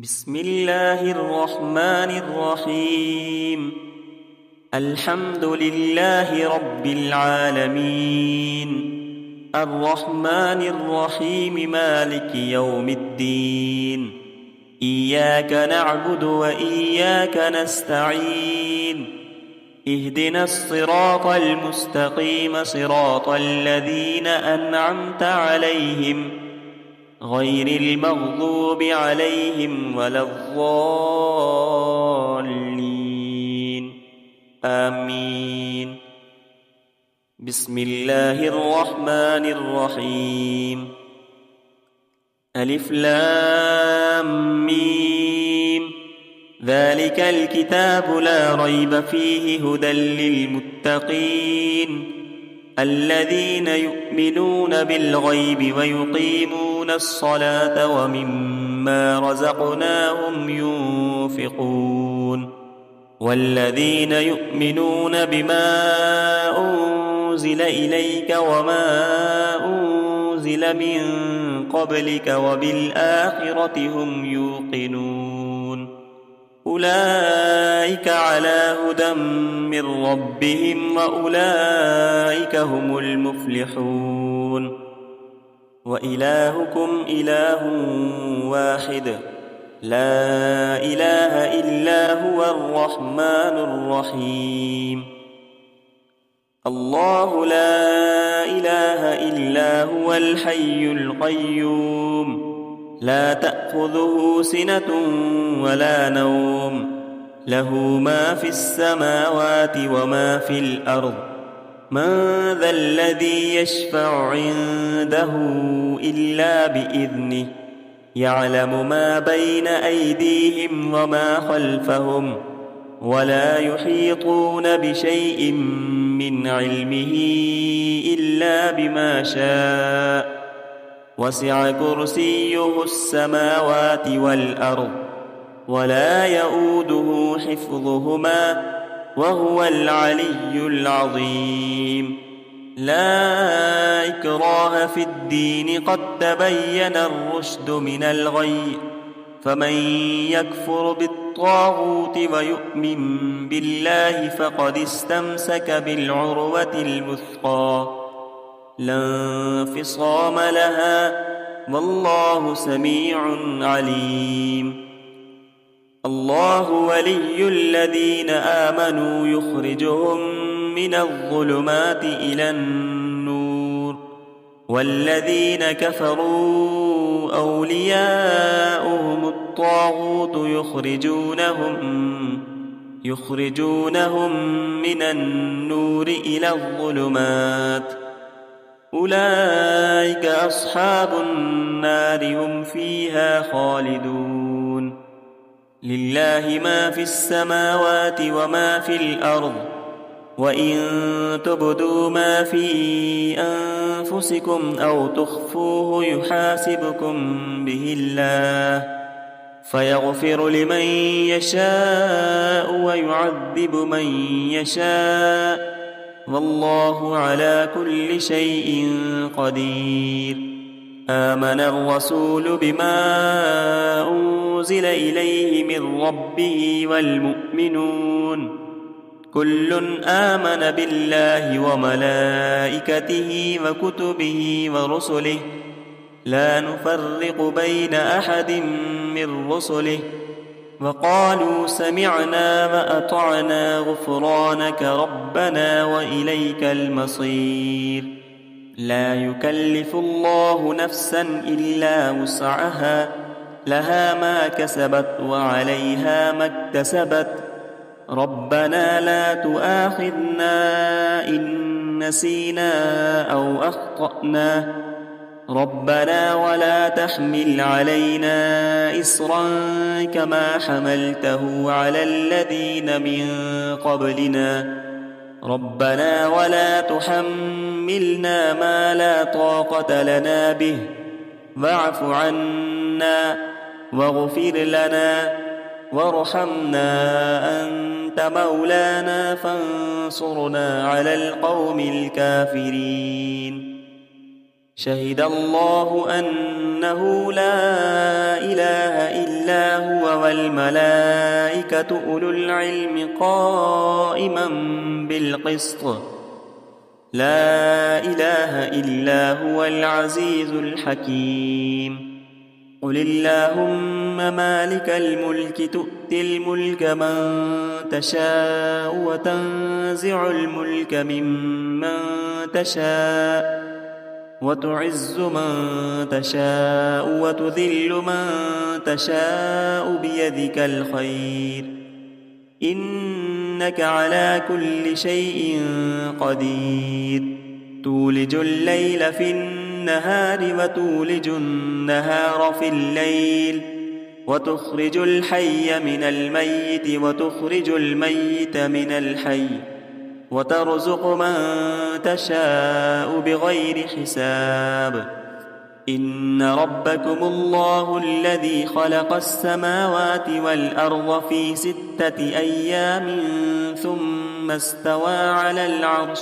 بسم الله الرحمن الرحيم. الحمد لله رب العالمين، الرحمن الرحيم، مالك يوم الدين. إياك نعبد وإياك نستعين، اهدنا الصراط المستقيم، صراط الذين أنعمت عليهم غير المغضوب عليهم ولا الضالين، آمين. بسم الله الرحمن الرحيم. ألف لام ميم، ذلك الكتاب لا ريب فيه، هدى للمتقين الذين يؤمنون بالغيب ويقيمون الصلاة ومما رزقناهم ينفقون، والذين يؤمنون بما أنزل إليك وما أنزل من قبلك وبالآخرة هم يوقنون، أولئك على هدى من ربهم وأولئك هم المفلحون. وإلهكم إله واحد، لا إله إلا هو الرحمن الرحيم. الله لا إله إلا هو الحي القيوم، لا تأخذه سنة ولا نوم، له ما في السماوات وما في الأرض. من ذا الذي يشفع عنده إلا بإذنه، يعلم ما بين أيديهم وما خلفهم، ولا يحيطون بشيء من علمه إلا بما شاء، وسع كرسيه السماوات والأرض، ولا يئوده حفظهما، وهو العلي العظيم. لا إكراه في الدين، قد تبين الرشد من الغي، فمن يكفر بالطاغوت ويؤمن بالله فقد استمسك بالعروة الوثقى، لا انفصام لها، والله سميع عليم. الله ولي الذين آمنوا، يخرجهم من الظلمات إلى النور، والذين كفروا أولياؤهم الطاغوت، يخرجونهم من النور إلى الظلمات، أولئك أصحاب النار، هم فيها خالدون. لله ما في السماوات وما في الأرض، وإن تبدوا ما في أنفسكم أو تخفوه يحاسبكم به الله، فيغفر لمن يشاء ويعذب من يشاء، والله على كل شيء قدير. آمن الرسول بما أنزل إليه من ربه والمؤمنون، كل آمن بالله وملائكته وكتبه ورسله، لا نفرق بين أحد من رسله، وقالوا سمعنا وأطعنا، غفرانك ربنا وإليك المصير. لا يكلف الله نفسا إلا وسعها، لها ما كسبت وعليها ما اكتسبت، ربنا لا تؤاخذنا إن نسينا أو أخطأنا، ربنا ولا تحمل علينا إصرا كما حملته على الذين من قبلنا، ربنا ولا تحملنا ما لا طاقة لنا به، واعف عنا واغفر لنا وارحمنا، أنت مولانا فانصرنا على القوم الكافرين. شهد الله أن أنه لا إله إلا هو والملائكة أولو العلم قائما بالقسط لا إله إلا هو العزيز الحكيم قل اللهم مالك الملك تؤتي الملك من تشاء وتنزع الملك ممن تشاء وتعز من تشاء وتذل من تشاء بيدك الخير إنك على كل شيء قدير تولج الليل في النهار وتولج النهار في الليل وتخرج الحي من الميت وتخرج الميت من الحي وترزق من تشاء بغير حساب إن ربكم الله الذي خلق السماوات والأرض في 6 أيام ثم استوى على العرش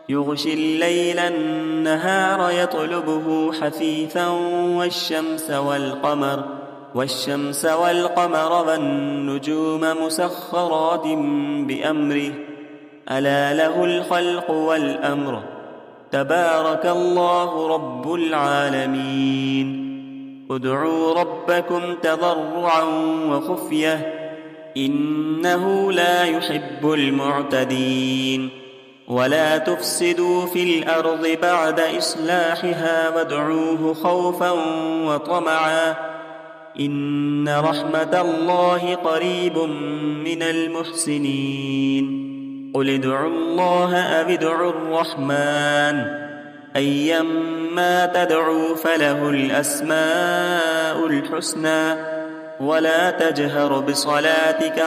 يغشي الليل النهار يطلبه حثيثا والشمس والقمر والنجوم مسخرات بأمره ألا له الخلق والأمر تبارك الله رب العالمين ادعوا ربكم تضرعا وخفية إنه لا يحب المعتدين ولا تفسدوا في الأرض بعد إصلاحها وادعوه خوفا وطمعا إن رحمة الله قريب من المحسنين قل ادعوا الله أو ادعوا الرحمن أيما تدعوا فله الأسماء الحسنى ولا تجهر بصلاتك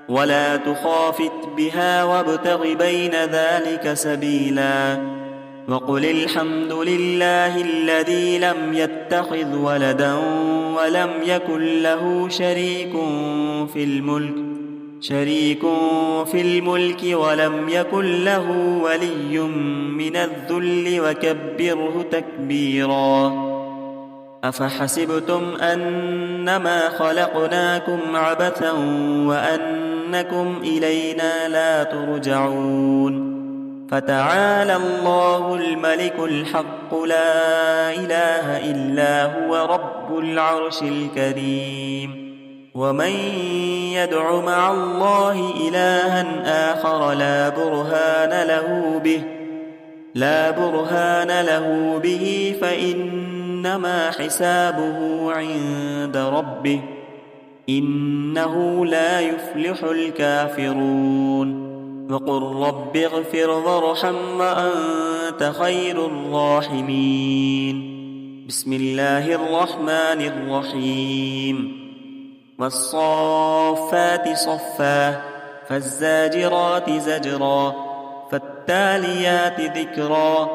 ولا تخافت بها وابتغ بين ذلك سبيلا وقل الحمد لله الذي لم يتخذ ولدا ولم يكن له شريك في الملك ولم يكن له ولي من الذل وكبره تكبيرا أفحسبتم أنما خلقناكم عبثا وأنكم إلينا لا ترجعون فتعالى الله الملك الحق لا إله إلا هو رب العرش الكريم ومن يدع مع الله إلها آخر لا برهان له به فإنما حسابه عند ربه إنه لا يفلح الكافرون وقل رب اغفر وارحم وأنت خير الراحمين بسم الله الرحمن الرحيم والصافات صفا فالزاجرات زجرا فالتاليات ذكرا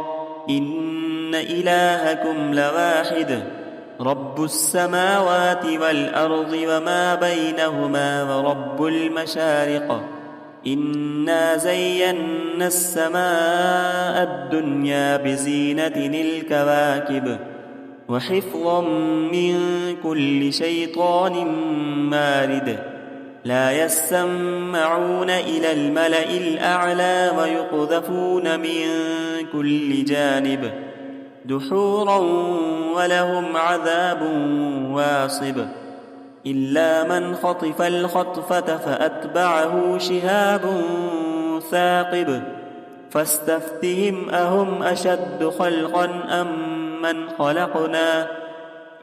إن إلهكم لواحد رب السماوات والأرض وما بينهما ورب المشارق إنا زينا السماء الدنيا بزينة الكواكب وحفظا من كل شيطان مارد لا يسمعون إلى الملأ الأعلى ويقذفون من كل جانب دحورا ولهم عذاب واصب إلا من خطف الخطفة فأتبعه شهاب ثاقب فاستفتهم أهم أشد خلقا أم من خلقنا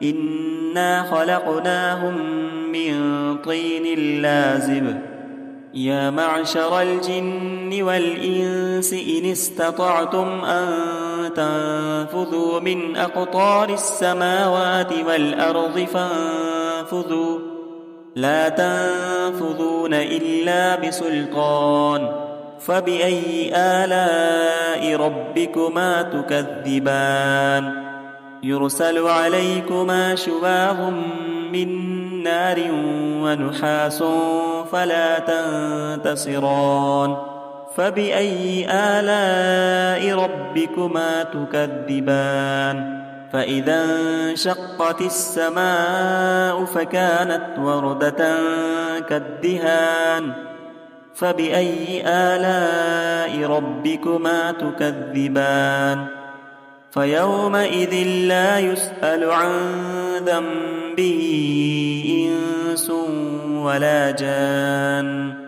إنا خلقناهم من طين لازب يا معشر الجن والإنس إن استطعتم أن تنفذوا من أقطار السماوات والأرض فانفذوا لا تنفذون إلا بسلطان فبأي آلاء ربكما تكذبان يرسل عليكما شواظ من نار ونحاس فلا تنتصران فبأي آلاء ربكما تكذبان فإذا انشقت السماء فكانت وردة كالدهان فبأي آلاء ربكما تكذبان فيومئذ لا يسأل عن ذنبه إنس ولا جان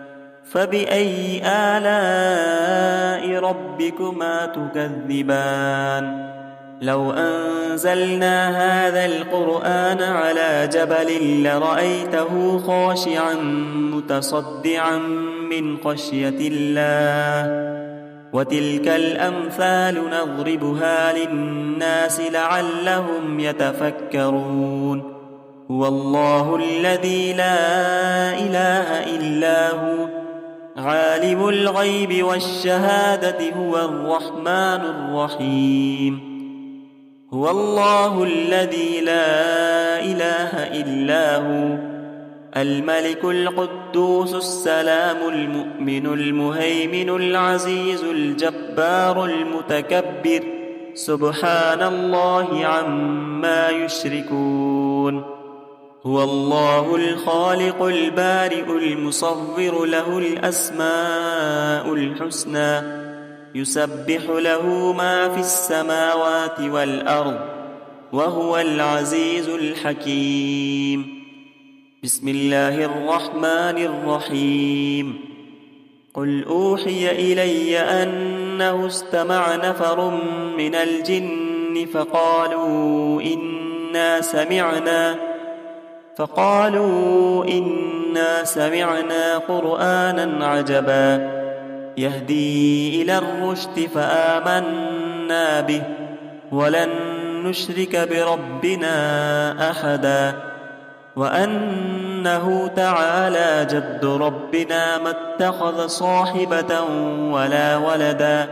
فبأي آلاء ربكما تكذبان لو أنزلنا هذا القرآن على جبل لرأيته خاشعا متصدعا من خشية الله وتلك الأمثال نضربها للناس لعلهم يتفكرون هو الله الذي لا إله إلا هو عالم الغيب والشهادة هو الرحمن الرحيم هو الله الذي لا إله إلا هو الملك القدوس السلام المؤمن المهيمن العزيز الجبار المتكبر سبحان الله عما يشركون هو الله الخالق البارئ المصور له الأسماء الحسنى يسبح له ما في السماوات والأرض وهو العزيز الحكيم بسم الله الرحمن الرحيم قل أوحي إلي أنه استمع نفر من الجن فقالوا إنا سمعنا قرآنا عجبا يهدي إلى الرشد فآمنا به ولن نشرك بربنا أحدا وأنه تعالى جد ربنا ما اتخذ صاحبة ولا ولدا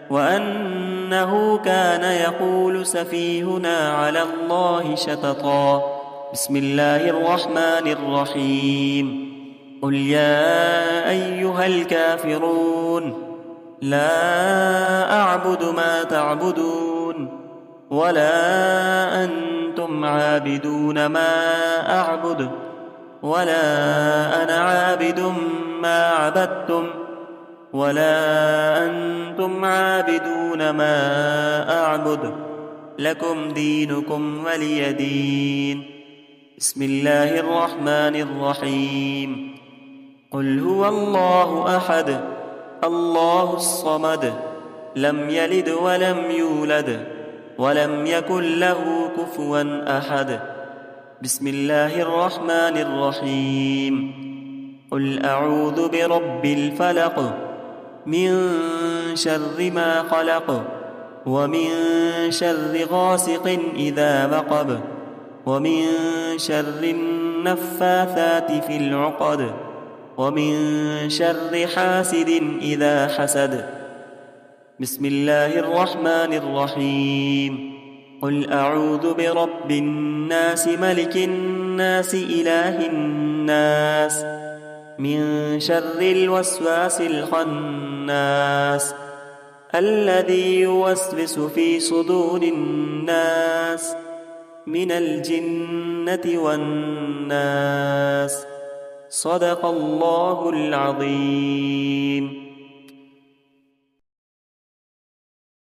وأنه كان يقول سفيهنا على الله شططا بسم الله الرحمن الرحيم قل يا أيها الكافرون لا أعبد ما تعبدون ولا أنتم عابدون ما أعبد ولا أنا عابد ما عبدتم ولا أنتم عابدون ما أعبد لكم دينكم ولي دين بسم الله الرحمن الرحيم قل هو الله أحد الله الصمد لم يلد ولم يولد ولم يكن له كفوا أحد بسم الله الرحمن الرحيم قل أعوذ برب الفلق من شر ما خلق ومن شر غاسق إذا وقب ومن شر النفاثات في العقد ومن شر حاسد إذا حسد بسم الله الرحمن الرحيم قل أعوذ برب الناس ملك الناس إله الناس من شر الوسواس الخناس الذي يوسوس في صدور الناس من الجنة والناس صدق الله العظيم